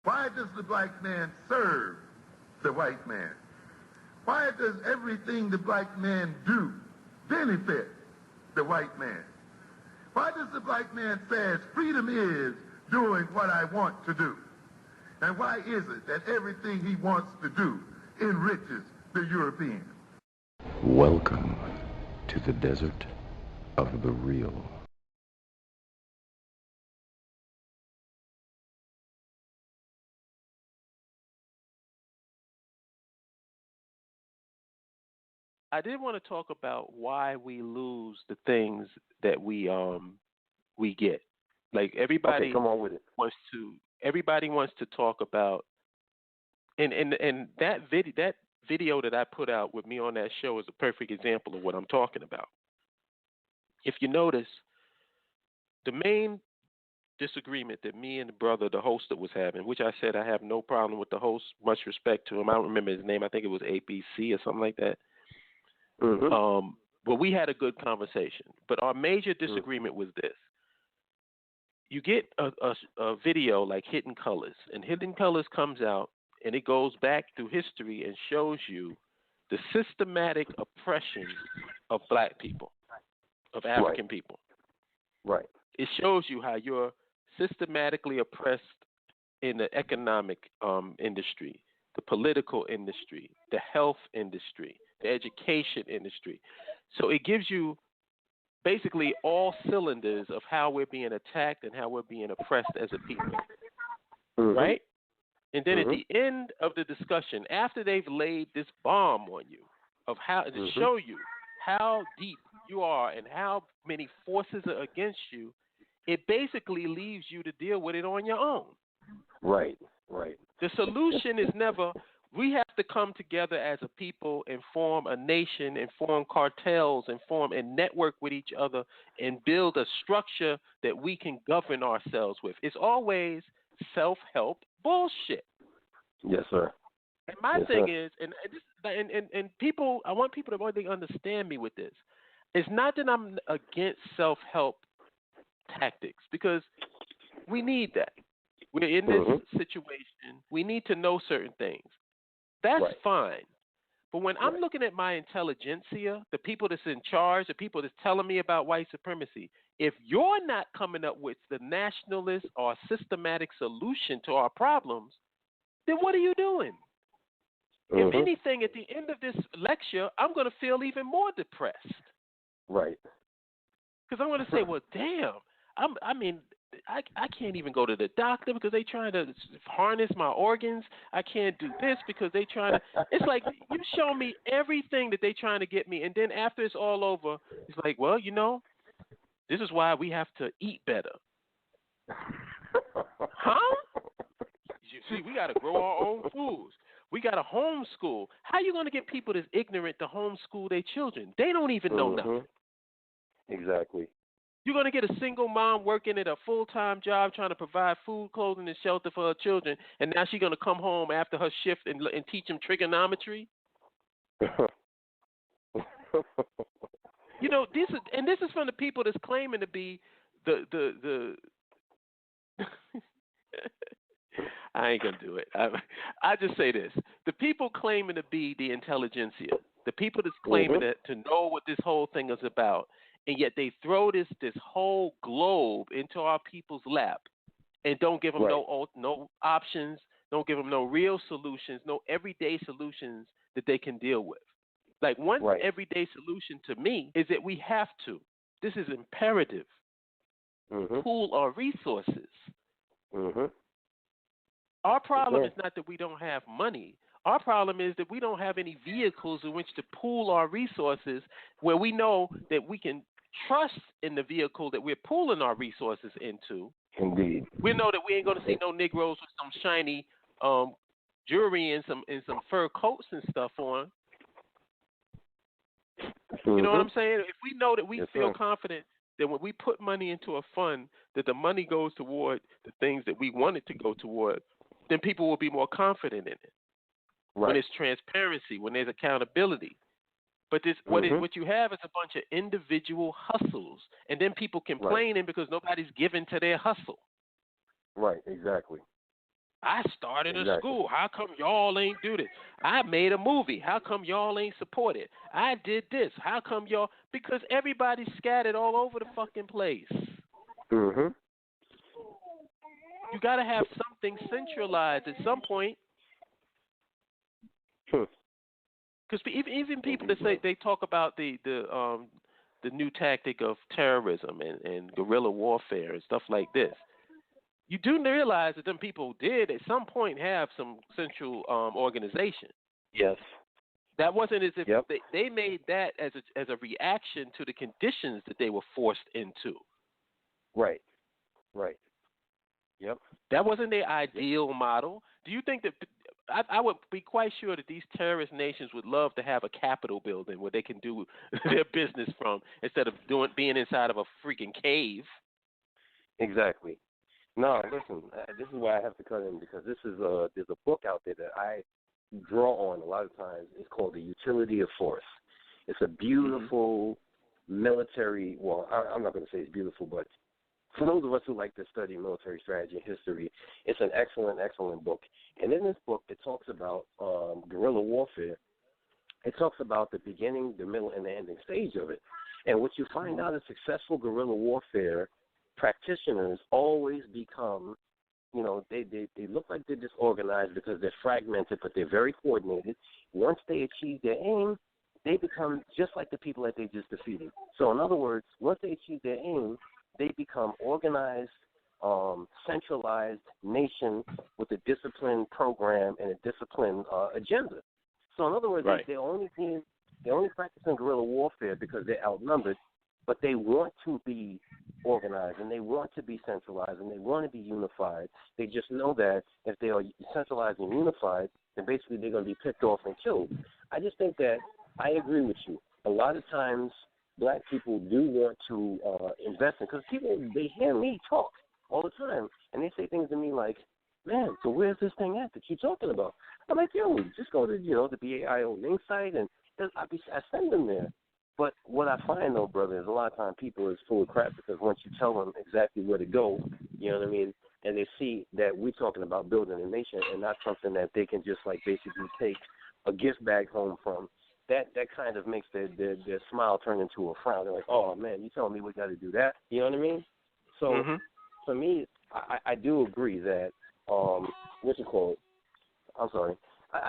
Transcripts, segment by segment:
Why does the black man serve the white man? Why does everything the black man do benefit the white man? Why does the black man say freedom is doing what I want to do? And why is it that everything he wants to do enriches the European? Welcome to the desert of the real. I did want to talk about why we lose the things that we get. Like everybody come on with it. Everybody wants to talk about and that video that I put out with me on that show is a perfect example of what I'm talking about. If you notice, the main disagreement that me and the brother, the host, was having, which I said I have no problem with the host, much respect to him. I don't remember his name. I think it was ABC or something like that. Mm-hmm. But we had a good conversation. But our major disagreement was this. You get a video like Hidden Colors, and Hidden Colors comes out, and it goes back through history and shows you the systematic oppression of black people, of African people. Right. It shows you how you're systematically oppressed in the economic industry, the political industry, the health industry, the education industry. So it gives you basically all cylinders of how we're being attacked and how we're being oppressed as a people, right? And then at the end of the discussion, after they've laid this bomb on you of how to show you how deep you are and how many forces are against you, it basically leaves you to deal with it on your own. Right. The solution is never, we have to come together as a people and form a nation and form cartels and form a network with each other and build a structure that we can govern ourselves with. It's always self-help bullshit. Yes, sir. And my thing is, and people, I want people to really understand me with this. It's not that I'm against self-help tactics, because we need that. We're in this situation. We need to know certain things. That's fine. But when I'm looking at my intelligentsia, the people that's in charge, the people that's telling me about white supremacy, if you're not coming up with the nationalist or systematic solution to our problems, then what are you doing? If anything, at the end of this lecture, I'm going to feel even more depressed. Right. Because I'm going to say, well, damn, I can't even go to the doctor because they trying to harness my organs. I can't do this because they trying to. It's like you show me everything that they trying to get me, and then after it's all over, it's like, well, this is why we have to eat better. Huh? You see, we got to grow our own foods. We got to homeschool. How you going to get people that's ignorant to homeschool their children? They don't even know nothing. Exactly. You're going to get a single mom working at a full-time job trying to provide food, clothing, and shelter for her children, and now she's going to come home after her shift and teach them trigonometry? This is from the people that's claiming to be the I ain't going to do it. I just say this. The people claiming to be the intelligentsia, the people that's claiming to know what this whole thing is about, and yet they throw this whole globe into our people's lap and don't give them no options, don't give them no real solutions, no everyday solutions that they can deal with. Like one everyday solution to me is that we have to, this is imperative, pool our resources. Our problem is not that we don't have money. Our problem is that we don't have any vehicles in which to pool our resources where we know that we can trust in the vehicle that we're pooling our resources into. Indeed. We know that we ain't going to see no Negroes with some shiny jewelry and some fur coats and stuff on. You know what I'm saying? If we know that we feel confident that when we put money into a fund, that the money goes toward the things that we want it to go toward, then people will be more confident in it. When there's transparency, when there's accountability. But what you have is a bunch of individual hustles, and then people complaining because nobody's given to their hustle. Right, exactly. I started a Exactly. school. How come y'all ain't do this? I made a movie. How come y'all ain't support it? I did this. How come y'all? Because everybody's scattered all over the fucking place. Mm-hmm. You got to have something centralized at some point. Because even people that say they talk about the new tactic of terrorism and guerrilla warfare and stuff like this. You do realize that them people did at some point have some central organization. Yes. That wasn't as if Yep. they made that as a reaction to the conditions that they were forced into. Right. Right. Yep. That wasn't their ideal model. Do you think that I would be quite sure that these terrorist nations would love to have a Capitol building where they can do their business from instead of being inside of a freaking cave? Exactly. No, listen, this is why I have to cut in because there's a book out there that I draw on a lot of times. It's called The Utility of Force. It's a beautiful military, well, I'm not going to say it's beautiful, but for those of us who like to study military strategy and history, it's an excellent, excellent book. And in this book, it talks about guerrilla warfare. It talks about the beginning, the middle, and the ending stage of it. And what you find out is successful guerrilla warfare practitioners always become, they look like they're disorganized because they're fragmented, but they're very coordinated. Once they achieve their aim, they become just like the people that they just defeated. So in other words, once they achieve their aim, they become organized, centralized nation with a disciplined program and a disciplined agenda. So in other words, right. they're only practicing guerrilla warfare because they're outnumbered, but they want to be organized and they want to be centralized and they want to be unified. They just know that if they are centralized and unified, then basically they're going to be picked off and killed. I just think that I agree with you. A lot of times black people do want to invest in, because people, they hear me talk all the time, and they say things to me like, man, so where's this thing at that you're talking about? I'm like, yo, just go to, the BAIO link site, and I send them there. But what I find, though, brother, is a lot of times people is full of crap, because once you tell them exactly where to go, you know what I mean, and they see that we're talking about building a nation and not something that they can just, like, basically take a gift bag home from, that kind of makes their smile turn into a frown. They're like, oh, man, you telling me we got to do that? You know what I mean? So for me, I do agree that, I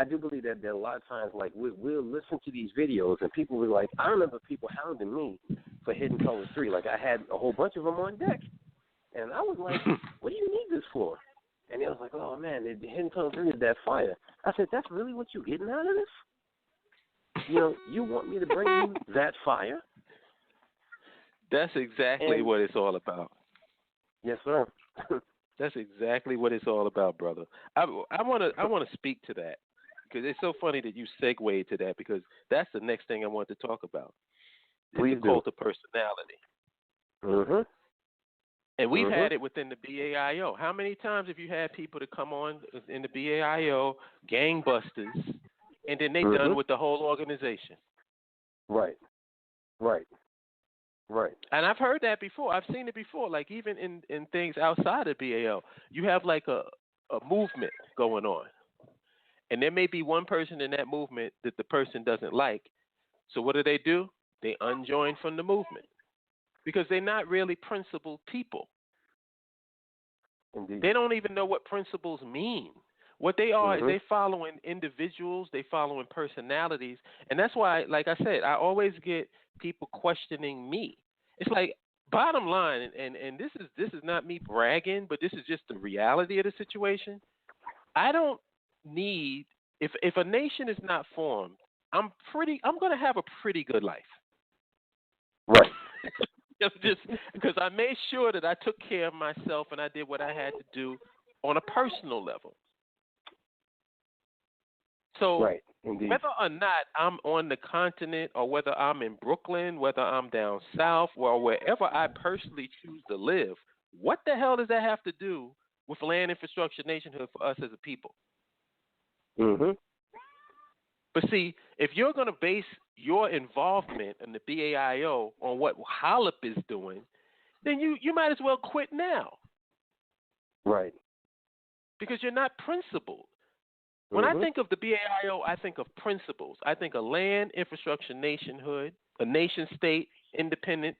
do believe that a lot of times, like, we'll listen to these videos and people will be like, I remember people hounding me for Hidden Color 3. Like, I had a whole bunch of them on deck. And I was like, what do you need this for? And they was like, oh, man, the Hidden Color 3 is that fire. I said, that's really what you're getting out of this? You want me to bring you that fire? That's exactly what it's all about. Yes, sir. That's exactly what it's all about, brother. I want to speak to that, because it's so funny that you segued to that, because that's the next thing I want to talk about. Please the cult of personality. Mm-hmm. And we've had it within the BAIO. How many times have you had people to come on in the BAIO, gangbusters, and then they done with the whole organization? Right. And I've heard that before. I've seen it before. Like, even in things outside of BAO, you have like a movement going on. And there may be one person in that movement that the person doesn't like. So what do? They unjoin from the movement, because they're not really principled people. Indeed. They don't even know what principles mean. What they are is they following individuals, they following personalities, and that's why, like I said, I always get people questioning me. It's like, bottom line, and this is not me bragging, but this is just the reality of the situation. I don't need, if a nation is not formed, I'm going to have a pretty good life. Right. Just because I made sure that I took care of myself and I did what I had to do on a personal level. So whether or not I'm on the continent, or whether I'm in Brooklyn, whether I'm down south, or wherever I personally choose to live, what the hell does that have to do with land, infrastructure, nationhood for us as a people? But see, if you're going to base your involvement in the BAIO on what Holip is doing, then you might as well quit now. Right. because you're not principled. When I think of the BAIO, I think of principles. I think of land, infrastructure, nationhood, a nation state, independent,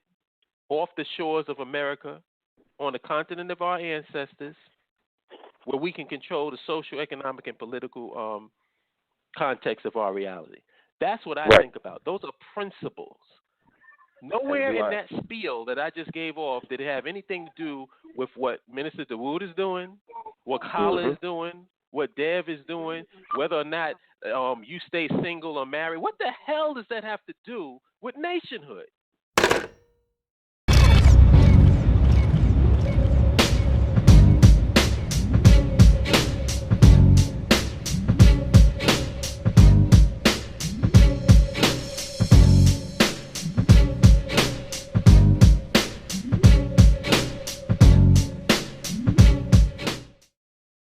off the shores of America, on the continent of our ancestors, where we can control the socio-economic and political context of our reality. That's what I think about. Those are principles. Nowhere in that spiel that I just gave off did it have anything to do with what Minister DeWood is doing, what Kala is doing, what Dev is doing, whether or not you stay single or married. What the hell does that have to do with nationhood?